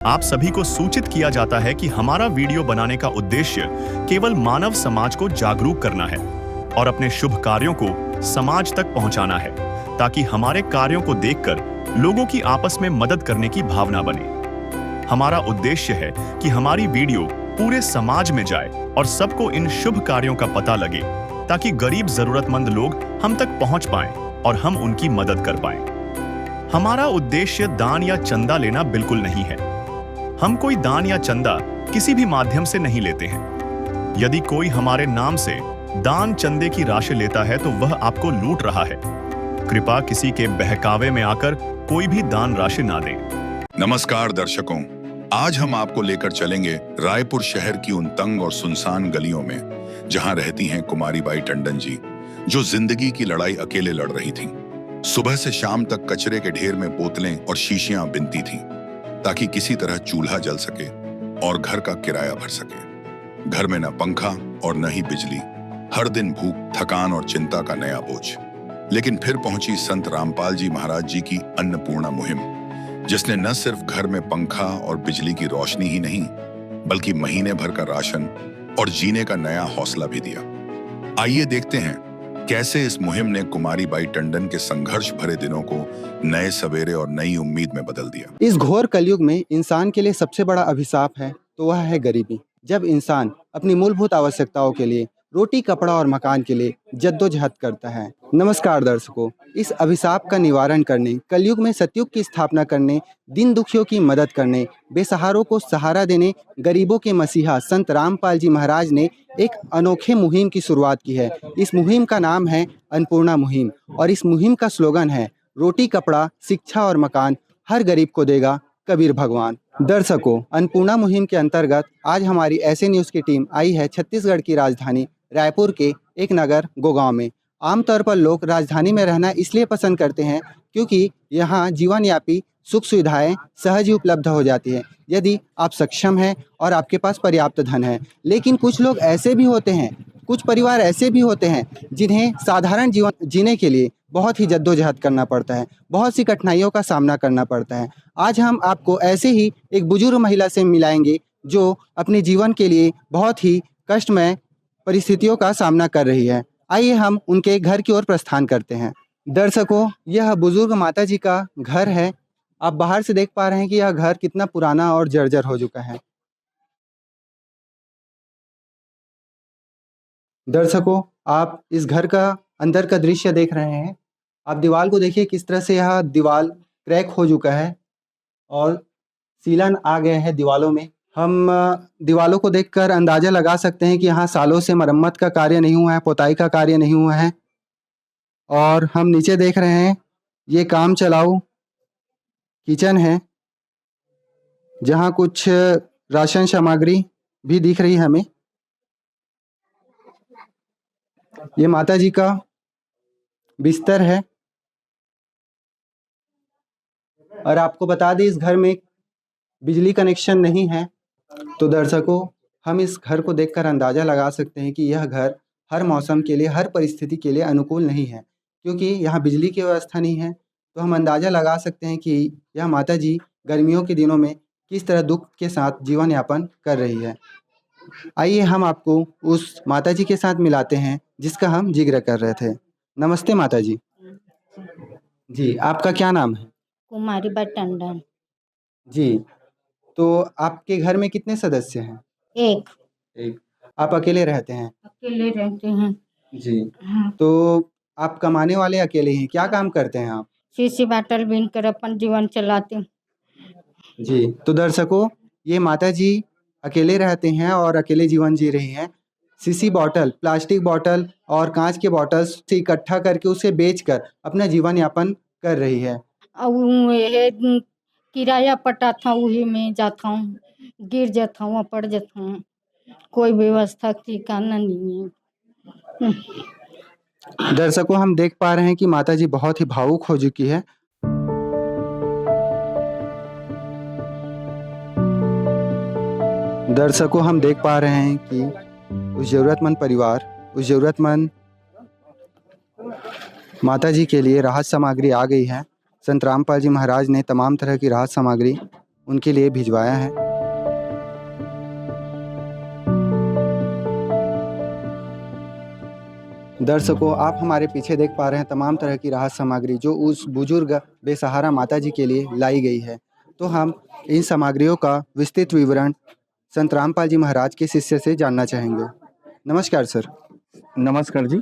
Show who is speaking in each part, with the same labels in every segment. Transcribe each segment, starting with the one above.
Speaker 1: आप सभी को सूचित किया जाता है कि हमारा वीडियो बनाने का उद्देश्य केवल मानव समाज को जागरूक करना है और अपने शुभ कार्यों को समाज तक पहुंचाना है, ताकि हमारे कार्यों को देखकर लोगों की आपस में मदद करने की भावना बने। हमारा उद्देश्य है कि हमारी वीडियो पूरे समाज में जाए और सबको इन शुभ कार्यों का पता लगे, ताकि गरीब जरूरतमंद लोग हम तक पहुंच पाएं और हम उनकी मदद कर पाएं। हमारा उद्देश्य दान या चंदा लेना बिल्कुल नहीं है। हम कोई दान या चंदा किसी भी माध्यम से नहीं लेते हैं। यदि कोई हमारे नाम से दान चंदे की राशि लेता है तो वह आपको लूट रहा है। कृपया किसी के बहकावे में आकर कोई भी दान राशि ना दें।
Speaker 2: नमस्कार दर्शकों, आज हम आपको लेकर चलेंगे रायपुर शहर की उन तंग और सुनसान गलियों में जहां रहती हैं कुमारी बाई टंडन जी, जो जिंदगी की लड़ाई अकेले लड़ रही थीं। सुबह से शाम तक कचरे के ढेर में बोतलें और शीशियां बिनती थीं, ताकि किसी तरह चूल्हा जल सके और घर का किराया भर सके। घर में न पंखा और न ही बिजली, हर दिन भूख, थकान और चिंता का नया बोझ। लेकिन फिर पहुंची संत रामपाल जी महाराज जी की अन्नपूर्णा मुहिम, जिसने न सिर्फ घर में पंखा और बिजली की रोशनी ही नहीं, बल्कि महीने भर का राशन और जीने का नया हौसला भी दिया। आइए देखते हैं कैसे इस मुहिम ने कुमारी बाई टंडन के संघर्ष भरे दिनों को नए सवेरे और नई उम्मीद में बदल दिया।
Speaker 3: इस घोर कलयुग में इंसान के लिए सबसे बड़ा अभिशाप है तो वह है गरीबी। जब इंसान अपनी मूलभूत आवश्यकताओं के लिए, रोटी, कपड़ा और मकान के लिए जद्दोजहद करता है। नमस्कार दर्शकों, इस अभिशाप का निवारण करने, कलयुग में सतयुग की स्थापना करने, दीन दुखियों की मदद करने, बेसहारों को सहारा देने, गरीबों के मसीहा संत रामपाल जी महाराज ने एक अनोखे मुहिम की शुरुआत की है। इस मुहिम का नाम है अन्नपूर्णा मुहिम और इस मुहिम का स्लोगन है, रोटी, कपड़ा, शिक्षा और मकान हर गरीब को देगा कबीर भगवान। दर्शकों, अन्नपूर्णा मुहिम के अंतर्गत आज हमारी ऐसे न्यूज़ की टीम आई है छत्तीसगढ़ की राजधानी रायपुर के एक नगर गोगांव में। आमतौर पर लोग राजधानी में रहना इसलिए पसंद करते हैं क्योंकि यहाँ जीवनयापी सुख सुविधाएं सहज ही उपलब्ध हो जाती है, यदि आप सक्षम हैं और आपके पास पर्याप्त धन है। लेकिन कुछ लोग ऐसे भी होते हैं, कुछ परिवार ऐसे भी होते हैं जिन्हें साधारण जीवन जीने के लिए बहुत ही जद्दोजहद करना पड़ता है, बहुत सी कठिनाइयों का सामना करना पड़ता है। आज हम आपको ऐसे ही एक बुजुर्ग महिला से मिलाएंगे जो अपने जीवन के लिए बहुत ही कष्टमय परिस्थितियों का सामना कर रही है। आइए हम उनके घर की ओर प्रस्थान करते हैं। दर्शकों, यह बुजुर्ग माता जी का घर है। आप बाहर से देख पा रहे हैं कि यह घर कितना पुराना और जर्जर हो चुका है। दर्शकों, आप इस घर का अंदर का दृश्य देख रहे हैं। आप दीवार को देखिए, किस तरह से यह दीवार क्रैक हो चुका है और सीलन आ गए हैं दीवारों में। हम दीवारों को देखकर अंदाजा लगा सकते हैं कि यहाँ सालों से मरम्मत का कार्य नहीं हुआ है, पोताई का कार्य नहीं हुआ है। और हम नीचे देख रहे हैं, ये काम चलाऊ किचन है, जहाँ कुछ राशन सामग्री भी दिख रही है हमें। ये माता जी का बिस्तर है और आपको बता दें, इस घर में बिजली कनेक्शन नहीं है। तो दर्शकों, हम इस घर को देखकर अंदाज़ा लगा सकते हैं कि यह घर हर मौसम के लिए, हर परिस्थिति के लिए अनुकूल नहीं है, क्योंकि यहाँ बिजली की व्यवस्था नहीं है। तो हम अंदाज़ा लगा सकते हैं कि यह माता जी गर्मियों के दिनों में किस तरह दुख के साथ जीवन यापन कर रही है। आइए हम आपको उस माता जी के साथ मिलाते हैं जिसका हम जिक्र कर रहे थे। नमस्ते माता जी। जी, आपका क्या नाम है?
Speaker 4: कुमारी बाई टंडन।
Speaker 3: जी, तो आपके घर में कितने सदस्य हैं? एक। आप अकेले रहते हैं?
Speaker 4: अकेले रहते हैं।
Speaker 3: जी।
Speaker 4: हाँ।
Speaker 3: तो आप कमाने वाले अकेले हैं, क्या काम करते हैं आप?
Speaker 4: शीशी बाटल बीन कर अपन जीवन चलाते हैं।
Speaker 3: जी, तो दर्शकों, ये माता जी अकेले रहते हैं और अकेले जीवन जी रही हैं। शीशी बॉटल, प्लास्टिक बॉटल और कांच के बॉटल्स से इकट्ठा करके उसे बेचकर अपना जीवन यापन कर रही है।
Speaker 4: किराया पटा था, वही में जाता हूँ, गिर जाता हूँ, पड़ जाता हूँ। कोई व्यवस्था ठिकाना नहीं है।
Speaker 3: दर्शकों, हम देख पा रहे हैं कि माता जी बहुत ही भावुक हो चुकी है। दर्शकों, हम देख पा रहे हैं कि उस ज़रूरतमंद परिवार, उस ज़रूरतमंद माता जी के लिए राहत सामग्री आ गई है। संत रामपाल जी महाराज ने तमाम तरह की राहत सामग्री उनके लिए भिजवाया है। दर्शकों, आप हमारे पीछे देख पा रहे हैं तमाम तरह की राहत सामग्री जो उस बुजुर्ग बेसहारा माताजी के लिए लाई गई है। तो हम इन सामग्रियों का विस्तृत विवरण संत रामपाल जी महाराज के शिष्य से जानना चाहेंगे। नमस्कार सर।
Speaker 5: नमस्कार जी।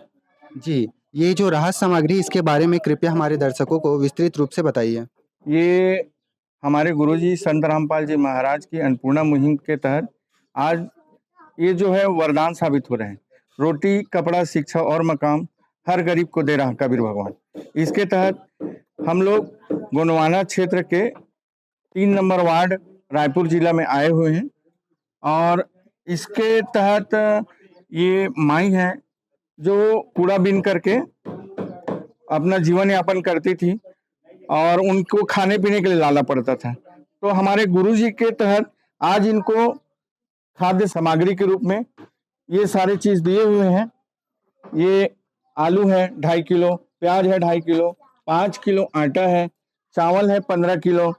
Speaker 3: जी, ये जो राहत सामग्री इसके बारे में कृपया हमारे दर्शकों को विस्तृत रूप से बताइए।
Speaker 5: ये हमारे गुरुजी संत रामपाल जी महाराज की अन्नपूर्णा मुहिम के तहत आज ये जो है वरदान साबित हो रहे हैं। रोटी, कपड़ा, शिक्षा और मकाम हर गरीब को दे रहा कबीर भगवान। इसके तहत हम लोग गोंडवाना क्षेत्र के 3 नंबर वार्ड रायपुर जिला में आए हुए हैं और इसके तहत ये माई हैं जो कूड़ा बीन करके अपना जीवन यापन करती थी और उनको खाने पीने के लिए लाना पड़ता था। तो हमारे गुरुजी के तहत आज इनको खाद्य सामग्री के रूप में ये सारे चीज दिए हुए हैं। ये आलू है 2.5 किलो, प्याज है 2.5 किलो, 5 किलो आटा है, चावल है 15 किलो,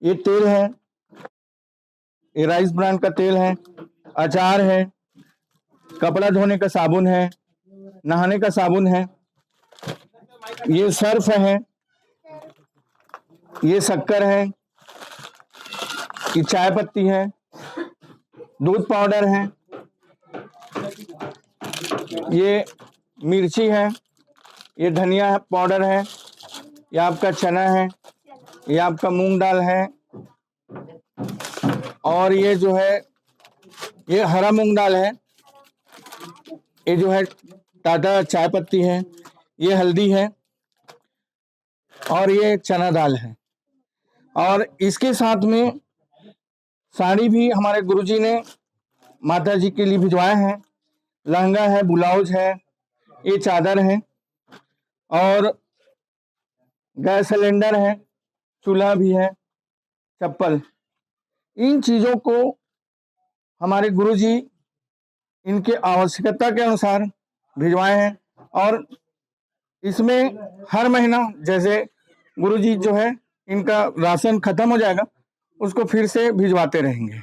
Speaker 5: ये तेल है, ये राइस ब्रांड का तेल है, अचार है, कपड़ा धोने का साबुन है, नहाने का साबुन है, ये सर्फ है, ये शक्कर है, ये चाय पत्ती है, दूध पाउडर है, ये मिर्ची है, ये धनिया पाउडर है, ये आपका चना है, ये आपका मूंग दाल है और ये जो है ये हरा मूंग दाल है, ये जो है टाटा चाय पत्ती है, ये हल्दी है और ये चना दाल है। और इसके साथ में साड़ी भी हमारे गुरुजी ने माता जी के लिए भिजवाया है। लहंगा है, ब्लाउज है, ये चादर है और गैस सिलेंडर है, चूल्हा भी है, चप्पल। इन चीजों को हमारे गुरुजी इनके आवश्यकता के अनुसार भिजवाए हैं और इसमें हर महीना जैसे गुरुजी जो है इनका राशन खत्म हो जाएगा उसको फिर से भिजवाते रहेंगे।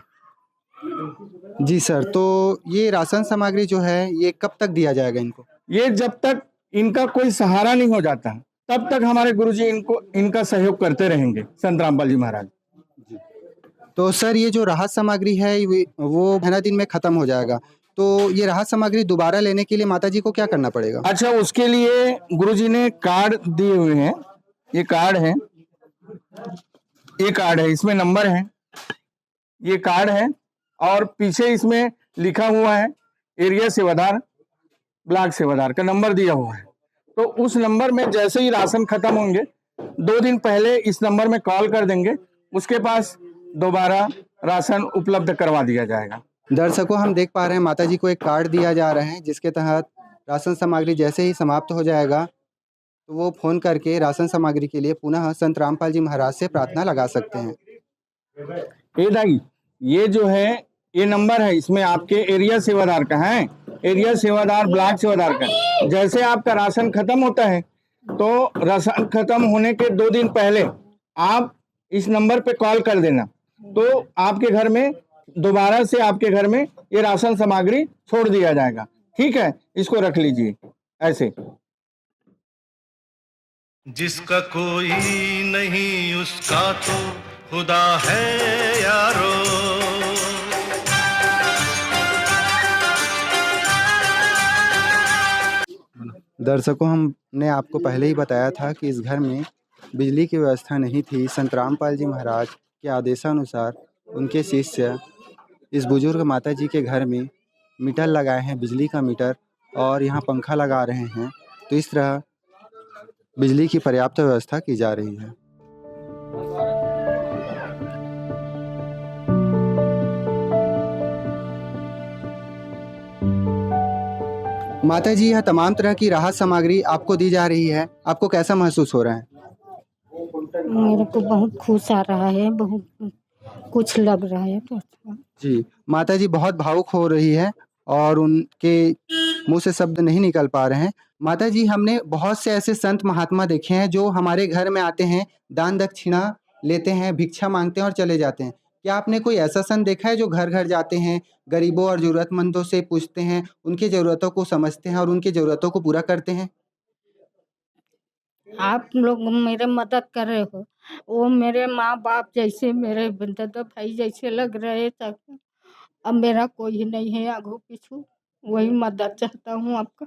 Speaker 3: जी सर, तो ये राशन सामग्री जो है ये कब तक दिया जाएगा इनको?
Speaker 5: ये जब तक इनका कोई सहारा नहीं हो जाता तब तक हमारे गुरुजी इनको इनका सहयोग करते रहेंगे, संत रामपाल जी महाराज।
Speaker 3: तो सर, ये जो राहत सामग्री है वो महीना दिन में खत्म हो जाएगा, तो ये राहत सामग्री दोबारा लेने के लिए माताजी को क्या करना पड़ेगा?
Speaker 5: अच्छा, उसके लिए गुरुजी ने कार्ड दिए हुए हैं। ये कार्ड है, ये कार्ड है, इसमें नंबर है, ये कार्ड है और पीछे इसमें लिखा हुआ है एरिया सेवादार, ब्लॉक सेवादार का नंबर दिया हुआ है। तो उस नंबर में जैसे ही राशन खत्म होंगे 2 दिन पहले इस नंबर में कॉल कर देंगे, उसके पास दोबारा राशन उपलब्ध करवा दिया जाएगा।
Speaker 3: दर्शकों, हम देख पा रहे हैं माताजी को एक कार्ड दिया जा रहा है जिसके तहत राशन सामग्री जैसे ही समाप्त हो जाएगा तो वो फोन करके राशन सामग्री के लिए पुनः संत रामपाल जी महाराज से प्रार्थना लगा सकते हैं।
Speaker 5: ए दाई, ये जो है ये नंबर है, इसमें आपके एरिया सेवादार का है, एरिया सेवादार, ब्लॉक सेवादार का। जैसे आपका राशन खत्म होता है तो राशन खत्म होने के 2 दिन पहले आप इस नंबर पे कॉल कर देना, तो आपके घर में दोबारा से आपके घर में ये राशन सामग्री छोड़ दिया जाएगा। ठीक है, इसको रख लीजिए ऐसे।
Speaker 6: जिसका कोई नहीं उसका तो खुदा है यारो।
Speaker 3: दर्शकों, हमने आपको पहले ही बताया था कि इस घर में बिजली की व्यवस्था नहीं थी। संत रामपाल जी महाराज के आदेशानुसार उनके शिष्य इस बुजुर्ग माता जी के घर में मीटर लगाए हैं, बिजली का मीटर, और यहाँ पंखा लगा रहे हैं। तो इस तरह बिजली की पर्याप्त व्यवस्था की जा रही है। माता जी, यह तमाम तरह की राहत सामग्री आपको दी जा रही है, आपको कैसा महसूस हो रहा है?
Speaker 4: मेरे को बहुत खुश आ रहा है, बहुत कुछ लग रहा है तो अच्छा।
Speaker 3: जी, माता जी बहुत भावुक हो रही है और उनके मुंह से शब्द नहीं निकल पा रहे हैं। माता जी, हमने बहुत से ऐसे संत महात्मा देखे हैं जो हमारे घर में आते हैं, दान दक्षिणा लेते हैं, भिक्षा मांगते हैं और चले जाते हैं। क्या आपने कोई ऐसा संत देखा है जो घर घर जाते हैं, गरीबों और जरूरतमंदों से पूछते हैं, उनकी ज़रूरतों को समझते हैं और उनकी ज़रूरतों को पूरा करते हैं?
Speaker 4: आप लोग मेरे मदद कर रहे हो, वो मेरे माँ बाप जैसे, मेरे दादा भाई जैसे लग रहे थे। अब मेरा कोई नहीं है आगू पीछू, वही मदद चाहता हूँ आपका।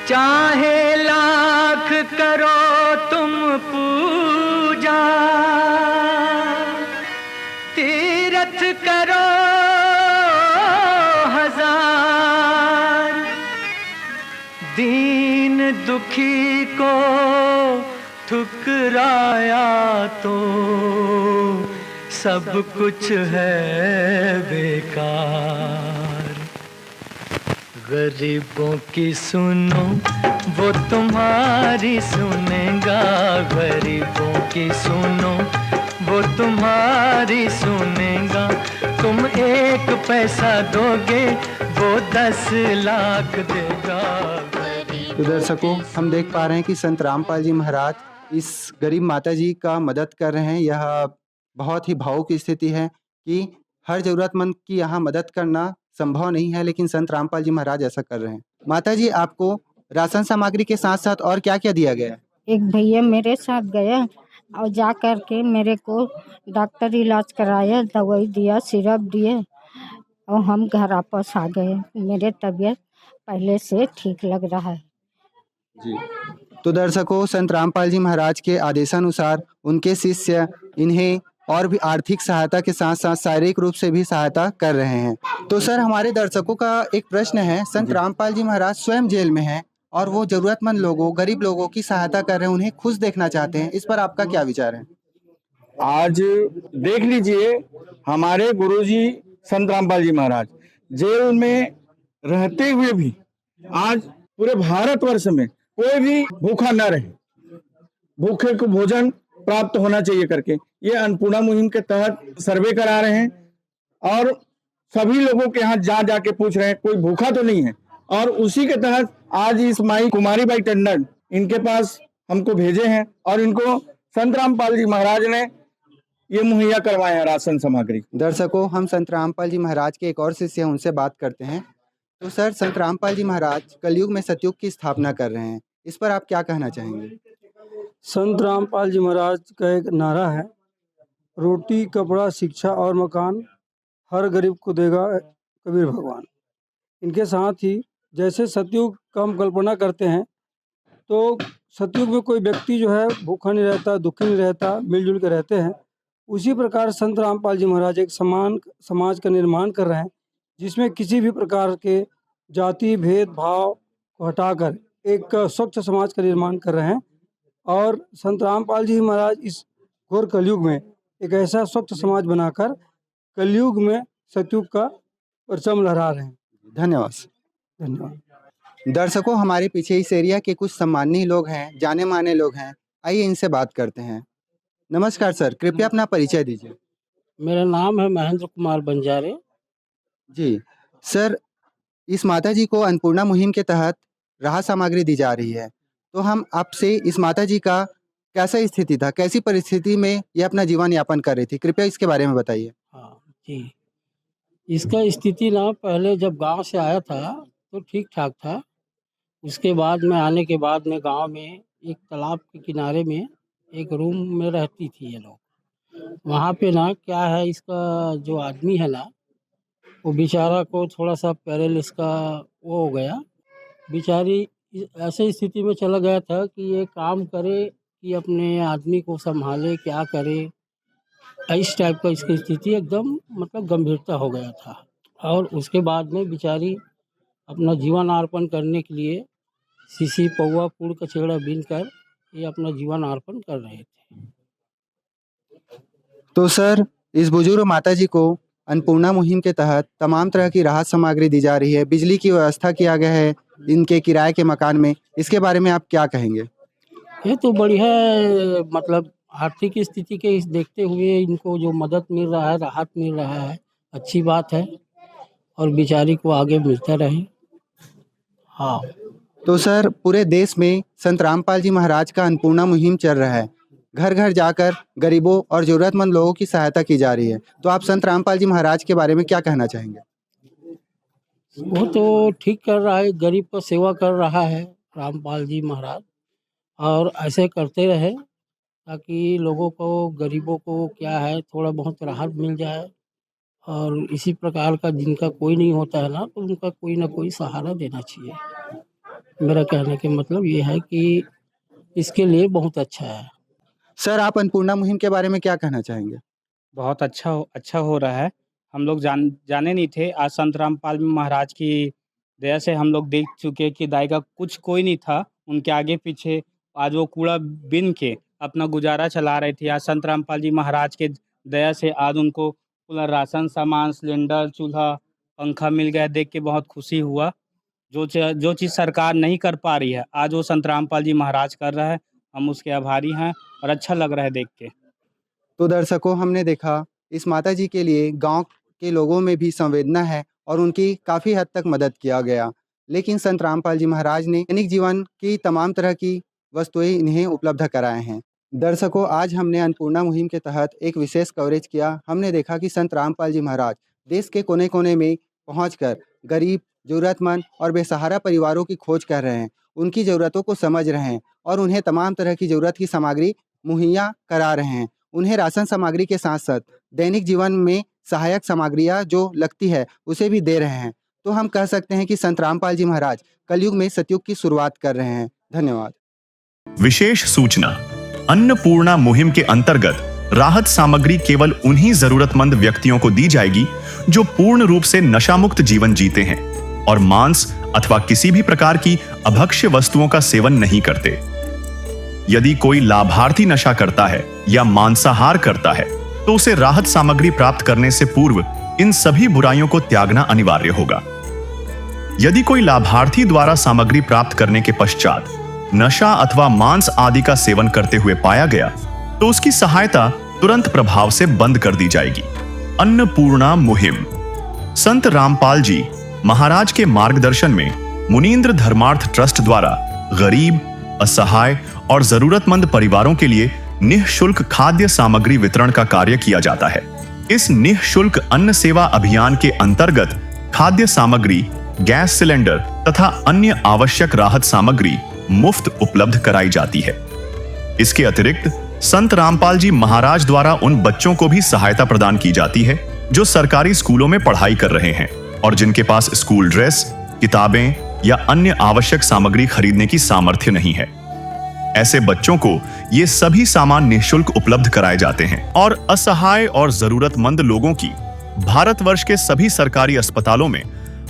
Speaker 7: चाहे लाख करो तुम पूजा, तीरथ करो हजार, दीन दुखी को ठुकराया तो सब कुछ है बेकार। गरीबों की सुनो वो तुम्हारी सुनेगा, गरीबों की सुनो वो तुम्हारी सुनेगा। तुम 1 पैसा दोगे वो 10 लाख देगा।
Speaker 3: तो दर्शकों, हम देख पा रहे हैं कि संत रामपाल जी महाराज इस गरीब माता जी का मदद कर रहे हैं। यह बहुत ही भावुक स्थिति है कि हर ज़रूरतमंद की यहाँ मदद करना संभव नहीं है, लेकिन संत रामपाल जी महाराज ऐसा कर रहे हैं। माता जी, आपको राशन सामग्री के साथ-साथ और क्या-क्या दिया गया है?
Speaker 4: एक भैया मेरे साथ गया और जा कर के मेरे को डॉक्टर इलाज कराया, दवाई दिया, सिरप दिए और हम घर वापस आ गए। मेरे तबीयत पहले से ठीक लग रहा है।
Speaker 3: जी। तो दर्शकों, संत रामपाल जी महाराज के आदेशानुसार उनके शिष्य इन्हें और भी आर्थिक सहायता के साथ-साथ शारीरिक रूप से भी सहायता कर रहे हैं। तो सर, हमारे दर्शकों का एक प्रश्न है, संत रामपाल जी महाराज स्वयं जेल में हैं और वो ज़रूरतमंद लोगों, गरीब लोगों की सहायता कर रहे हैं, उन्हें खुश देखना चाहते हैं। इस पर आपका क्या विचार है?
Speaker 5: आज देख लीजिए, हमारे गुरुजी संत रामपाल जी महाराज जेल में रहते हुए भी आज पूरे भारतवर्ष में कोई भी भूखा न रहे, भूखे को भोजन प्राप्त होना चाहिए करके ये अन्नपूर्णा मुहिम के तहत सर्वे करा रहे हैं और सभी लोगों के यहाँ जा जाके पूछ रहे हैं कोई भूखा तो नहीं है। और उसी के तहत आज इस माई कुमारी बाई टंडन इनके पास हमको भेजे हैं और इनको संत रामपाल जी महाराज ने ये मुहैया करवाए हैं राशन सामग्री।
Speaker 3: दर्शकों, हम संत रामपाल जी महाराज के एक और शिष्य हैं, उनसे बात करते हैं। तो सर, संत रामपाल जी महाराज कलयुग में सतयुग की स्थापना कर रहे हैं, इस पर आप क्या कहना चाहेंगे?
Speaker 8: संत रामपाल जी महाराज का एक नारा है, रोटी कपड़ा शिक्षा और मकान हर गरीब को देगा कबीर भगवान। इनके साथ ही जैसे सतयुग का हम कल्पना करते हैं तो सतयुग में कोई व्यक्ति जो है भूखा नहीं रहता, दुखी नहीं रहता, मिलजुल के रहते हैं। उसी प्रकार संत रामपाल जी महाराज एक समान समाज का निर्माण कर रहे हैं जिसमें किसी भी प्रकार के जाति भेदभाव को हटाकर एक स्वच्छ समाज का निर्माण कर रहे हैं। और संत रामपाल जी महाराज इस घोर कलयुग में एक ऐसा स्वच्छ समाज बनाकर कलयुग में सतयुग का परचम लहरा रहे हैं।
Speaker 3: धन्यवाद।
Speaker 8: धन्यवाद।
Speaker 3: दर्शकों, हमारे पीछे इस एरिया के कुछ सम्मानीय लोग हैं, जाने माने लोग हैं, आइए इनसे बात करते हैं। नमस्कार सर, कृपया अपना परिचय दीजिए।
Speaker 9: मेरा नाम है महेंद्र कुमार बंजारे।
Speaker 3: जी सर, इस माता जी को अन्नपूर्णा मुहिम के तहत राहत सामग्री दी जा रही है, तो हम आपसे इस माता जी का कैसा स्थिति था, कैसी परिस्थिति में ये अपना जीवन यापन कर रही थी, कृपया इसके बारे में बताइए।
Speaker 9: हाँ जी, इसका स्थिति ना पहले जब गांव से आया था तो ठीक ठाक था। उसके बाद में आने के बाद में गांव में एक तालाब के किनारे में एक रूम में रहती थी ये लोग। वहाँ पे ना क्या है, इसका जो आदमी है ना वो बेचारा को थोड़ा सा पैरालिस का वो हो गया। बेचारी ऐसे स्थिति में चला गया था कि ये काम करे कि अपने आदमी को संभाले, क्या करे, इस टाइप का इसकी स्थिति एकदम मतलब गंभीरता हो गया था। और उसके बाद में बेचारी अपना जीवन अर्पण करने के लिए सीसी पौवा पुड़ कचेड़ा बीन कर ये अपना जीवन अर्पण कर रहे थे।
Speaker 3: तो सर, इस बुजुर्ग माता जी को अन्नपूर्णा मुहिम के तहत तमाम तरह की राहत सामग्री दी जा रही है, बिजली की व्यवस्था किया गया है इनके किराए के मकान में, इसके बारे में आप क्या कहेंगे?
Speaker 9: ये तो बढ़िया मतलब आर्थिक स्थिति के देखते हुए इनको जो मदद मिल रहा है, राहत मिल रहा है, अच्छी बात है और बेचारी को आगे मिलता रहे। हाँ।
Speaker 3: तो सर, पूरे देश में संत रामपाल जी महाराज का अन्नपूर्णा मुहिम चल रहा है, घर घर जाकर गरीबों और ज़रूरतमंद लोगों की सहायता की जा रही है। तो आप संत रामपाल जी महाराज के बारे में क्या कहना चाहेंगे?
Speaker 9: वो तो ठीक कर रहा है, गरीब का सेवा कर रहा है रामपाल जी महाराज, और ऐसे करते रहे ताकि लोगों को, गरीबों को क्या है, थोड़ा बहुत राहत मिल जाए। और इसी प्रकार का जिनका कोई नहीं होता है ना, तो उनका कोई ना कोई सहारा देना चाहिए। मेरा कहने का मतलब ये है कि इसके लिए बहुत अच्छा है।
Speaker 3: सर, आप अन्नपूर्णा मुहिम के बारे में क्या कहना चाहेंगे?
Speaker 10: बहुत अच्छा हो रहा है। हम लोग जाने नहीं थे, आज संत रामपाल महाराज की दया से हम लोग देख चुके कि दायका कुछ कोई नहीं था, उनके आगे पीछे आज वो कूड़ा बीन के अपना गुजारा चला रहे थे। आज संत रामपाल जी महाराज के दया से आज उनको पूरा राशन सामान, सिलेंडर, चूल्हा, पंखा मिल गया। देख के बहुत खुशी हुआ। जो चीज़ सरकार नहीं कर पा रही है, आज वो संत रामपाल जी महाराज कर रहा है। हम उसके आभारी हैं और अच्छा लग रहा है देख के।
Speaker 3: तो दर्शकों, हमने देखा इस माता जी के लिए गांव के लोगों में भी संवेदना है और उनकी काफ़ी हद तक मदद किया गया। लेकिन संत रामपाल जी महाराज ने दैनिक जीवन की तमाम तरह की वस्तुएं इन्हें उपलब्ध कराए हैं। दर्शकों, आज हमने अन्नपूर्णा मुहिम के तहत एक विशेष कवरेज किया। हमने देखा कि संत रामपाल जी महाराज देश के कोने कोने में पहुंचकर गरीब, ज़रूरतमंद और बेसहारा परिवारों की खोज कर रहे हैं, उनकी ज़रूरतों को समझ रहे हैं और उन्हें तमाम तरह की ज़रूरत की सामग्री मुहैया करा रहे हैं। उन्हें राशन सामग्री के साथ साथ दैनिक जीवन में सहायक सामग्रियाँ जो लगती है उसे भी दे रहे हैं। तो हम कह सकते हैं कि संत रामपाल जी महाराज कलयुग में सतयुग की शुरुआत कर रहे हैं। धन्यवाद।
Speaker 1: विशेष सूचना, अन्नपूर्णा मुहिम के अंतर्गत राहत सामग्री केवल उन्हीं जरूरतमंद व्यक्तियों को दी जाएगी जो पूर्ण रूप से नशामुक्त जीवन जीते हैं और मांस अथवा किसी भी प्रकार की अभक्ष्य वस्तुओं का सेवन नहीं करते। यदि कोई लाभार्थी नशा करता है या मांसाहार करता है तो उसे राहत सामग्री प्राप्त करने से पूर्व इन सभी बुराइयों को त्यागना अनिवार्य होगा। यदि कोई लाभार्थी द्वारा सामग्री प्राप्त करने के पश्चात नशा अथवा मांस आदि का सेवन करते हुए पाया गया तो उसकी सहायता तुरंत प्रभाव से बंद कर दी जाएगी। अन्नपूर्णा मुहिम संत रामपाल जी महाराज के मार्गदर्शन में मुनींद्र धर्मार्थ ट्रस्ट द्वारा गरीब, असहाय और जरूरतमंद परिवारों के लिए निःशुल्क खाद्य सामग्री वितरण का कार्य किया जाता है। इस निःशुल्क अन्न सेवा अभियान के अंतर्गत खाद्य सामग्री, गैस सिलेंडर तथा अन्य आवश्यक राहत सामग्री मुफ्त उपलब्ध कराई जाती है। इसके अतिरिक्त संत रामपाल जी महाराज द्वारा उन बच्चों को भी सहायता प्रदान की जाती है जो सरकारी स्कूलों में पढ़ाई कर रहे हैं और जिनके पास स्कूल ड्रेस, किताबें या अन्य आवश्यक सामग्री खरीदने की सामर्थ्य नहीं है। ऐसे बच्चों को ये सभी सामान निःशुल्क उपलब्ध कराए जाते हैं और असहाय और जरूरतमंद लोगों की भारतवर्ष के सभी सरकारी अस्पतालों में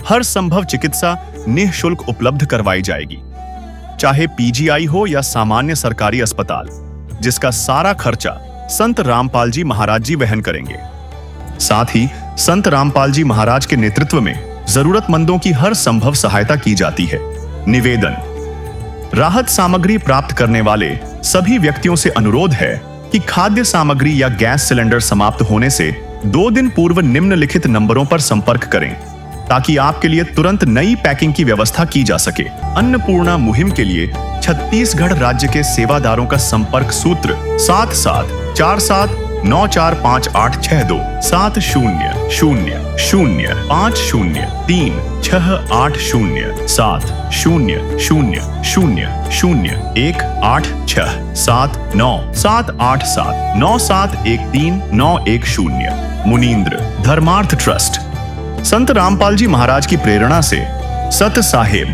Speaker 1: हर संभव चिकित्सा निःशुल्क उपलब्ध करवाई जाएगी, चाहे पीजीआई हो या सामान्य सरकारी अस्पताल, जिसका सारा खर्चा संत रामपाल जी महाराज जी वहन करेंगे। साथ ही संत रामपाल जी महाराज के नेतृत्व में जरूरतमंदों की हर संभव सहायता की जाती है। निवेदन, राहत सामग्री प्राप्त करने वाले सभी व्यक्तियों से अनुरोध है कि खाद्य सामग्री या गैस सिलेंडर समाप्त होने से 2 दिन पूर्व निम्नलिखित नंबरों पर संपर्क करें ताकि आपके लिए तुरंत नई पैकिंग की व्यवस्था की जा सके। अन्नपूर्णा मुहिम के लिए छत्तीसगढ़ राज्य के सेवादारों का संपर्क सूत्र 7747945862 7001870987139787 मुनींद्र धर्मार्थ ट्रस्ट। संत रामपाल जी महाराज की प्रेरणा से सत साहेब